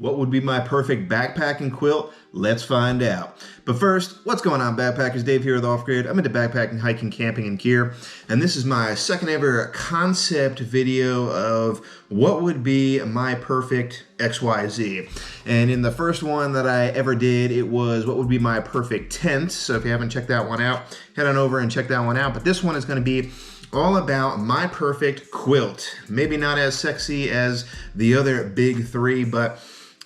What would be my perfect backpacking quilt? Let's find out. But first, what's going on, backpackers? Dave here with Off Grid. I'm into backpacking, hiking, camping, and gear, and this is my second ever concept video of what would be my perfect XYZ. And in the first one that I ever did, it was what would be my perfect tent. So if you haven't checked that one out, head on over and check that one out. But this one is going to be all about my perfect quilt. Maybe not as sexy as the other big three, but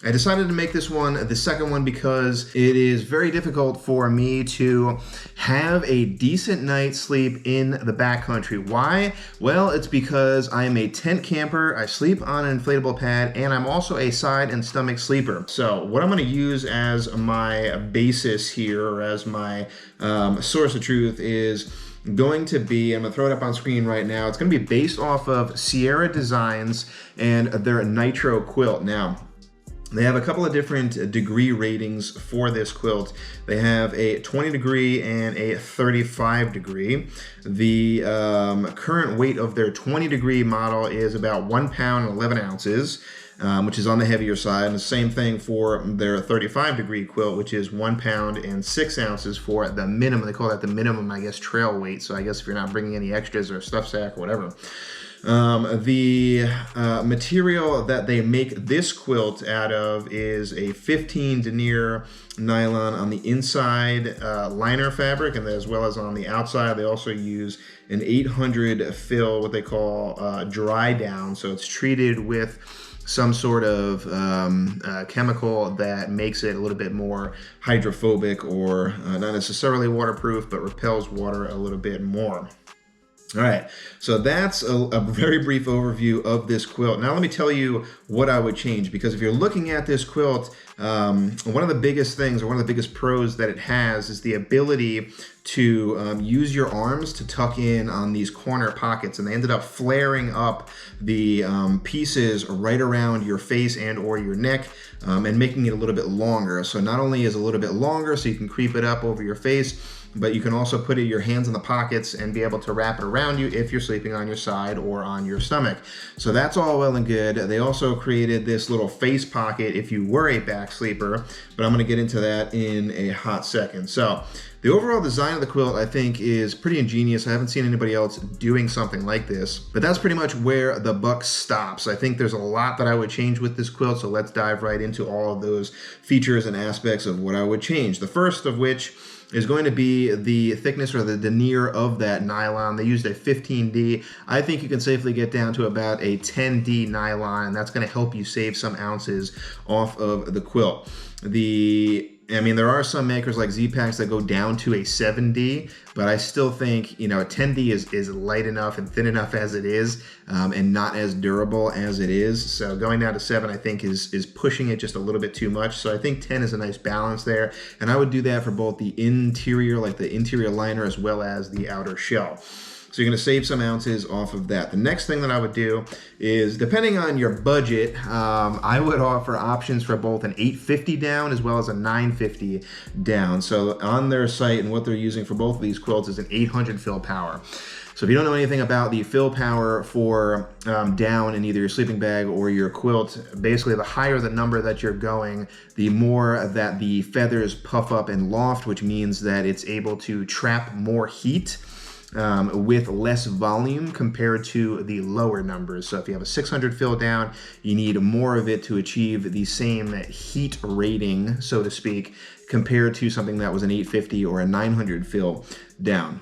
I decided to make this one the second one because it is very difficult for me to have a decent night's sleep in the backcountry. Why? Well, it's because I am a tent camper, I sleep on an inflatable pad, and I'm also a side and stomach sleeper. So what I'm going to use as my basis here, or as my source of truth, is going to be, I'm going to throw it up on screen right now, it's going to be based off of Sierra Designs and their Nitro quilt. Now, they have a couple of different degree ratings for this quilt. They have a 20 degree and a 35 degree. The current weight of their 20 degree model is about 1 pound and 11 ounces, which is on the heavier side. And the same thing for their 35 degree quilt, which is 1 pound and 6 ounces for the minimum. They call that the minimum, I guess, trail weight. So I guess if you're not bringing any extras or a stuff sack or whatever. The material that they make this quilt out of is a 15 denier nylon on the inside liner fabric, and as well as on the outside they also use an 800 fill, what they call dry down. So it's treated with some sort of chemical that makes it a little bit more hydrophobic, or not necessarily waterproof, but repels water a little bit more. All right, so that's a very brief overview of this quilt. Now let me tell you what I would change, because if you're looking at this quilt, one of the biggest things, or one of the biggest pros that it has, is the ability to use your arms to tuck in on these corner pockets, and they ended up flaring up the pieces right around your face and or your neck, and making it a little bit longer. So not only is it a little bit longer so you can creep it up over your face, but you can also put your hands in the pockets and be able to wrap it around you if you're sleeping on your side or on your stomach. So that's all well and good. They also created this little face pocket if you were a back sleeper, but I'm going to get into that in a hot second. So the overall design of the quilt, I think, is pretty ingenious. I haven't seen anybody else doing something like this, but that's pretty much where the buck stops. I think there's a lot that I would change with this quilt, so let's dive right into all of those features and aspects of what I would change. The first of which is going to be the thickness, or the denier of that nylon. They used a 15D. I think you can safely get down to about a 10D nylon, and that's going to help you save some ounces off of the quilt. I mean, there are some makers like Z-Packs that go down to a 7D, but I still think, you know, 10D is light enough and thin enough as it is, and not as durable as it is. So going down to 7, I think, is pushing it just a little bit too much. So I think 10 is a nice balance there, and I would do that for both the interior, like the interior liner, as well as the outer shell. So you're going to save some ounces off of that. The next thing that I would do is, depending on your budget, I would offer options for both an 850 down as well as a 950 down. So on their site, and what they're using for both of these quilts is an 800 fill power. So if you don't know anything about the fill power for down in either your sleeping bag or your quilt, basically the higher the number that you're going, the more that the feathers puff up and loft, which means that it's able to trap more heat with less volume compared to the lower numbers. So if you have a 600 fill down, you need more of it to achieve the same heat rating, so to speak, compared to something that was an 850 or a 900 fill down.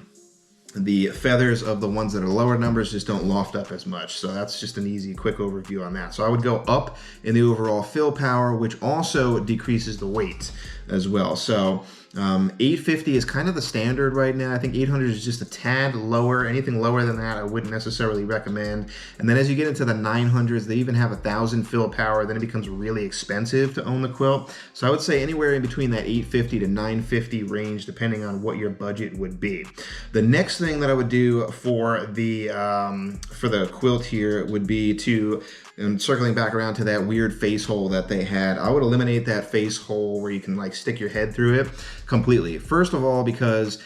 The feathers of the ones that are lower numbers just don't loft up as much. So that's just an easy, quick overview on that. So I would go up in the overall fill power, which also decreases the weight as well. So 850 is kind of the standard right now. I think 800 is just a tad lower. Anything lower than that, I wouldn't necessarily recommend. And then as you get into the 900s, they even have 1,000 fill power. Then it becomes really expensive to own the quilt. So I would say anywhere in between that 850 to 950 range, depending on what your budget would be. The next thing that I would do for the quilt here would be to, and circling back around to that weird face hole that they had, I would eliminate that face hole where you can like stick your head through it completely. First of all, because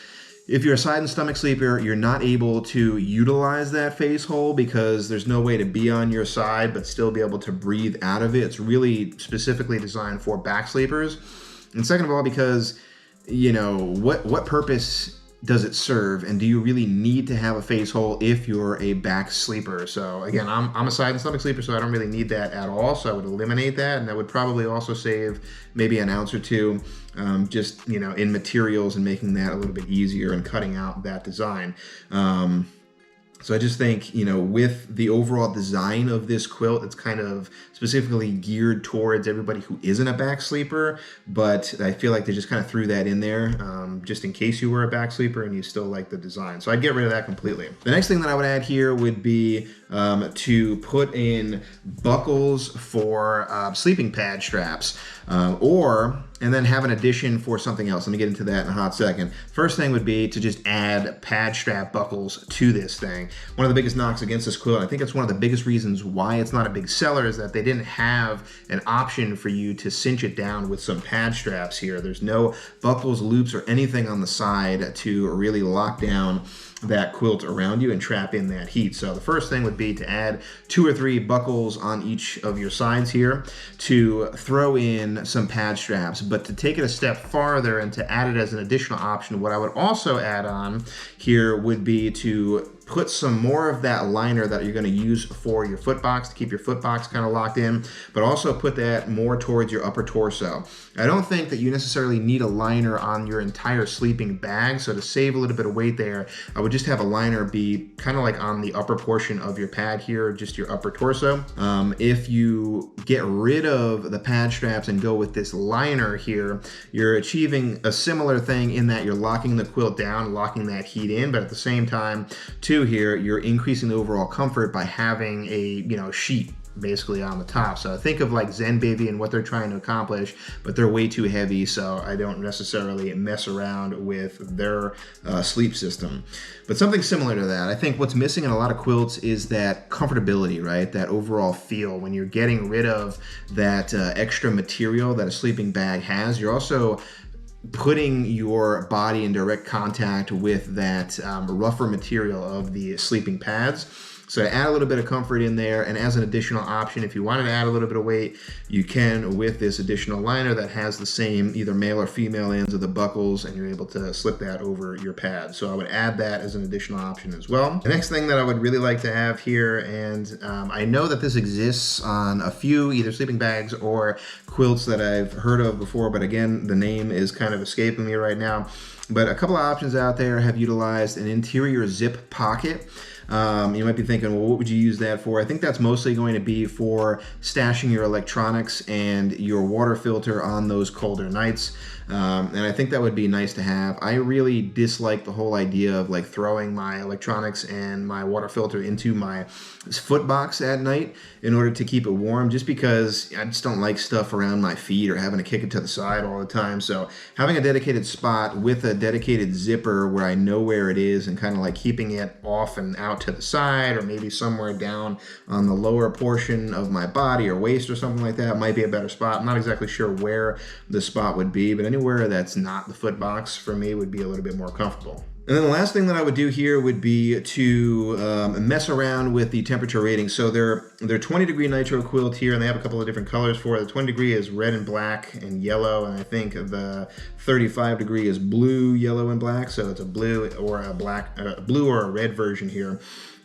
If you're a side and stomach sleeper, you're not able to utilize that face hole because there's no way to be on your side but still be able to breathe out of it. It's really specifically designed for back sleepers. And second of all, because, you know, what purpose does it serve, and do you really need to have a face hole if you're a back sleeper? So again, I'm a side and stomach sleeper, so I don't really need that at all. So I would eliminate that, and that would probably also save maybe an ounce or two, just, you know, in materials and making that a little bit easier and cutting out that design. So I just think, you know, with the overall design of this quilt, it's kind of specifically geared towards everybody who isn't a back sleeper, but I feel like they just kind of threw that in there just in case you were a back sleeper and you still like the design. So I'd get rid of that completely. The next thing that I would add here would be to put in buckles for sleeping pad straps, and then have an addition for something else. Let me get into that in a hot second. First thing would be to just add pad strap buckles to this thing. One of the biggest knocks against this quilt, I think it's one of the biggest reasons why it's not a big seller, is that they didn't have an option for you to cinch it down with some pad straps here. There's no buckles, loops, or anything on the side to really lock down that quilt around you and trap in that heat. So the first thing would be to add 2 or 3 buckles on each of your sides here to throw in some pad straps. But to take it a step farther and to add it as an additional option, what I would also add on here would be to put some more of that liner that you're going to use for your foot box to keep your foot box kind of locked in, but also put that more towards your upper torso. I don't think that you necessarily need a liner on your entire sleeping bag, so to save a little bit of weight there, I would just have a liner be kind of like on the upper portion of your pad here, just your upper torso. If you get rid of the pad straps and go with this liner here, you're achieving a similar thing in that you're locking the quilt down, locking that heat in, but at the same time, too, here you're increasing the overall comfort by having a, you know, sheet basically on the top. So think of like Zen Baby and what they're trying to accomplish, but they're way too heavy, so I don't necessarily mess around with their sleep system. But something similar to that, I think what's missing in a lot of quilts is that comfortability, right? That overall feel. When you're getting rid of that extra material that a sleeping bag has, you're also putting your body in direct contact with that rougher material of the sleeping pads. So add a little bit of comfort in there, and as an additional option, if you wanted to add a little bit of weight, you can with this additional liner that has the same either male or female ends of the buckles, and you're able to slip that over your pad. So I would add that as an additional option as well. The next thing that I would really like to have here, and I know that this exists on a few either sleeping bags or quilts that I've heard of before, but again, the name is kind of escaping me right now. But a couple of options out there have utilized an interior zip pocket. You might be thinking, well, what would you use that for? I think that's mostly going to be for stashing your electronics and your water filter on those colder nights. And I think that would be nice to have. I really dislike the whole idea of like throwing my electronics and my water filter into my foot box at night in order to keep it warm, just because I just don't like stuff around my feet or having to kick it to the side all the time. So having a dedicated spot with a dedicated zipper where I know where it is and kind of like keeping it off and out to the side, or maybe somewhere down on the lower portion of my body or waist or something like that might be a better spot. I'm not exactly sure where the spot would be, but anywhere that's not the foot box for me would be a little bit more comfortable. And then the last thing that I would do here would be to mess around with the temperature rating. So they're 20 degree nitro quilt here, and they have a couple of different colors for it. The 20 degree is red and black and yellow, and I think the 35 degree is blue, yellow, and black. So it's a blue or a black, blue or a red version here.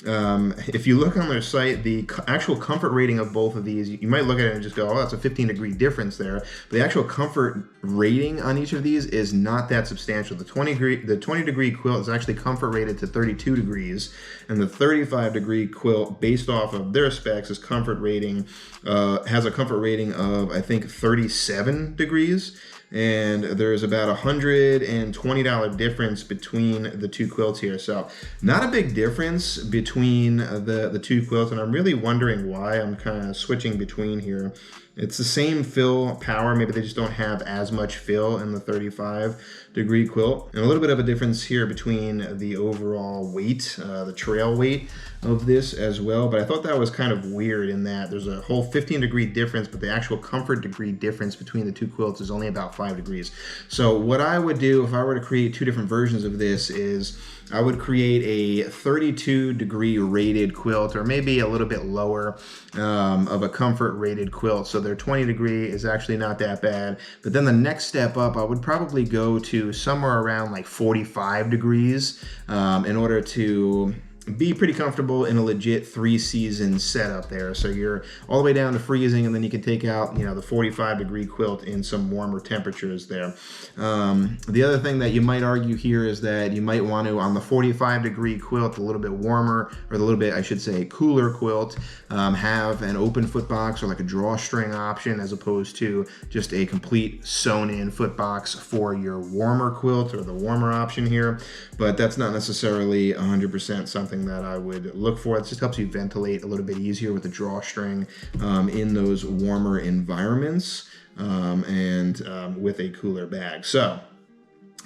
If you look on their site, the actual comfort rating of both of these, you might look at it and just go, oh, that's a 15 degree difference there. But the actual comfort rating on each of these is not that substantial. The 20 degree quilt is actually comfort rated to 32 degrees, and the 35 degree quilt, based off of their specs, is comfort rating, has a comfort rating of, I think, 37 degrees. And there's about $120 difference between the two quilts here. So not a big difference between the two quilts, and I'm really wondering why. I'm kind of switching between here. It's the same fill power, maybe they just don't have as much fill in the 35-degree quilt. And a little bit of a difference here between the overall weight, the trail weight of this as well. But I thought that was kind of weird in that there's a whole 15-degree difference, but the actual comfort degree difference between the two quilts is only about 5 degrees. So what I would do if I were to create two different versions of this is I would create a 32-degree rated quilt, or maybe a little bit lower of a comfort rated quilt. So their 20-degree is actually not that bad. But then the next step up, I would probably go to somewhere around like 45 degrees in order to be pretty comfortable in a legit 3-season setup there. So you're all the way down to freezing, and then you can take out, you know, the 45-degree quilt in some warmer temperatures there. The other thing that you might argue here is that you might want to, on the 45-degree quilt, a little bit warmer, or a little bit, I should say, cooler quilt, have an open foot box or like a drawstring option, as opposed to just a complete sewn-in foot box for your warmer quilt, or the warmer option here. But that's not necessarily 100% something that I would look for. It just helps you ventilate a little bit easier with the drawstring in those warmer environments and with a cooler bag. So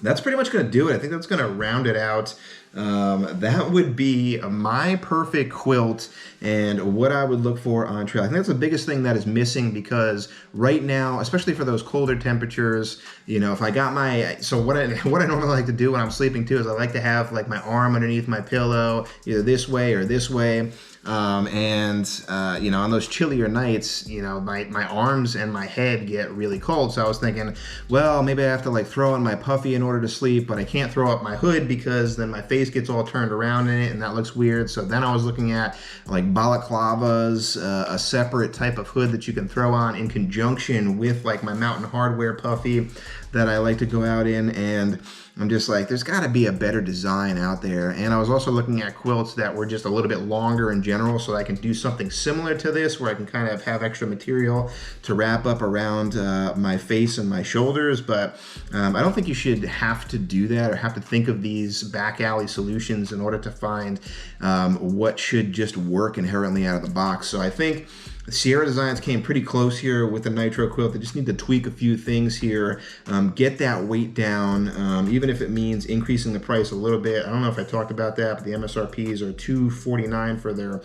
that's pretty much going to do it. I think that's going to round it out. That would be my perfect quilt and what I would look for on trail. I think that's the biggest thing that is missing, because right now, especially for those colder temperatures, you know, if I got my, so what I normally like to do when I'm sleeping too is I like to have like my arm underneath my pillow, either this way or this way. You know, on those chillier nights, you know, my arms and my head get really cold. So I was thinking, well, maybe I have to like throw on my puffy in order to sleep, but I can't throw up my hood because then my face gets all turned around in it and that looks weird. So then I was looking at like balaclavas, a separate type of hood that you can throw on in conjunction with like my Mountain Hardwear puffy that I like to go out in. And I'm just like, there's got to be a better design out there. And I was also looking at quilts that were just a little bit longer in general, so I can do something similar to this, where I can kind of have extra material to wrap up around my face and my shoulders. But I don't think you should have to do that, or have to think of these back alley solutions in order to find what should just work inherently out of the box. So I think Sierra Designs came pretty close here with the Nitro quilt. They just need to tweak a few things here, get that weight down, even if it means increasing the price a little bit. I don't know if I talked about that, but the MSRPs are $249 for their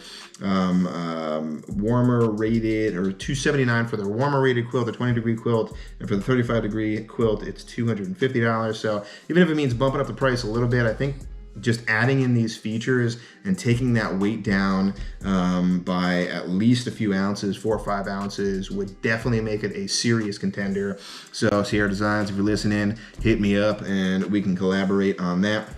warmer rated, or $279 for their warmer rated quilt, the 20-degree quilt, and for the 35-degree quilt, it's $250. So even if it means bumping up the price a little bit, I think just adding in these features and taking that weight down by at least a few ounces, 4 or 5 ounces, would definitely make it a serious contender. So Sierra Designs, if you're listening, hit me up and we can collaborate on that.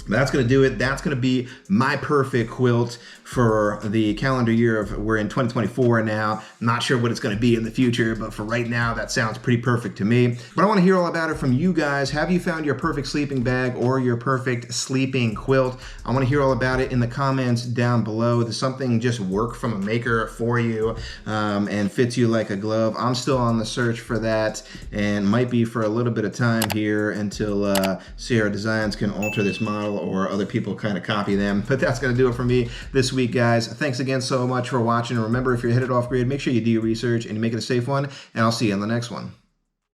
That's going to do it. That's going to be my perfect quilt for the calendar year of, we're in 2024 now. Not sure what it's going to be in the future, but for right now, that sounds pretty perfect to me. But I want to hear all about it from you guys. Have you found your perfect sleeping bag or your perfect sleeping quilt? I want to hear all about it in the comments down below. Does something just work from a maker for you and fits you like a glove? I'm still on the search for that, and might be for a little bit of time here until Sierra Designs can alter this model, or other people kind of copy them. But that's going to do it for me this week, guys. Thanks again so much for watching. And remember, if you're headed off grid, make sure you do your research and you make it a safe one. And I'll see you in the next one.